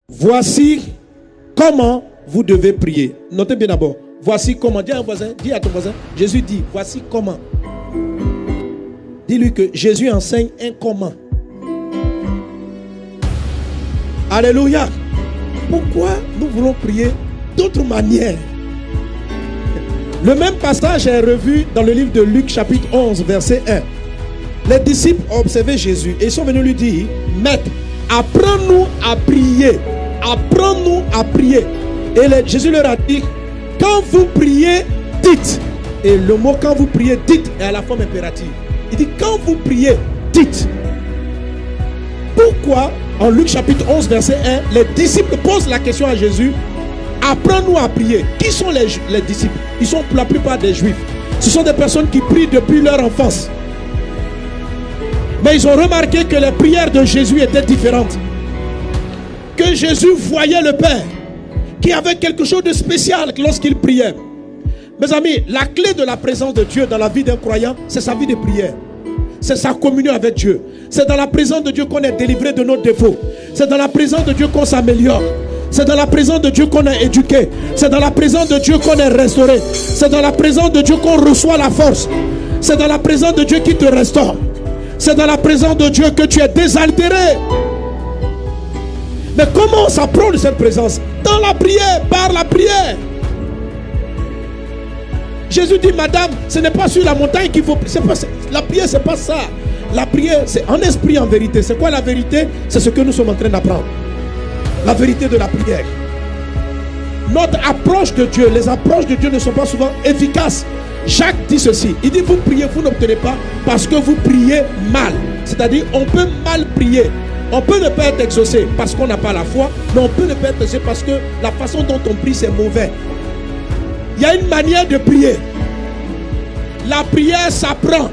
Voici comment vous devez prier. Notez bien d'abord. Voici comment. Dis à un voisin, dis à ton voisin. Jésus dit, voici comment. Dis-lui que Jésus enseigne un comment. Alléluia. Pourquoi nous voulons prier d'autres manières? Le même passage est revu dans le livre de Luc chapitre 11 verset 1. Les disciples ont observé Jésus et ils sont venus lui dire, Maître, apprends-nous à prier. Apprends-nous à prier. Et Jésus leur a dit, quand vous priez, dites. Et le mot quand vous priez, dites est à la forme impérative. Il dit, quand vous priez, dites. Pourquoi, en Luc chapitre 11 verset 1, les disciples posent la question à Jésus, apprends-nous à prier. Qui sont les disciples? Ils sont pour la plupart des juifs. Ce sont des personnes qui prient depuis leur enfance. Mais ils ont remarqué que les prières de Jésus étaient différentes. Que Jésus voyait le Père, qui avait quelque chose de spécial lorsqu'il priait. Mes amis, la clé de la présence de Dieu dans la vie d'un croyant, c'est sa vie de prière. C'est sa communion avec Dieu. C'est dans la présence de Dieu qu'on est délivré de nos défauts. C'est dans la présence de Dieu qu'on s'améliore. C'est dans la présence de Dieu qu'on est éduqué. C'est dans la présence de Dieu qu'on est restauré. C'est dans la présence de Dieu qu'on reçoit la force. C'est dans la présence de Dieu qui te restaure. C'est dans la présence de Dieu que tu es désaltéré. Mais comment on s'apprend de cette présence? Dans la prière, par la prière. Jésus dit, madame, ce n'est pas sur la montagne qu'il faut prier. La prière, c'est pas ça. La prière, c'est en esprit, en vérité. C'est quoi la vérité? C'est ce que nous sommes en train d'apprendre. La vérité de la prière. Notre approche de Dieu, les approches de Dieu ne sont pas souvent efficaces. Jacques dit ceci. Il dit, vous priez, vous n'obtenez pas parce que vous priez mal. C'est-à-dire, on peut mal prier. On peut ne pas être exaucé parce qu'on n'a pas la foi, mais on peut ne pas être exaucé parce que la façon dont on prie, c'est mauvais. Il y a une manière de prier. La prière s'apprend.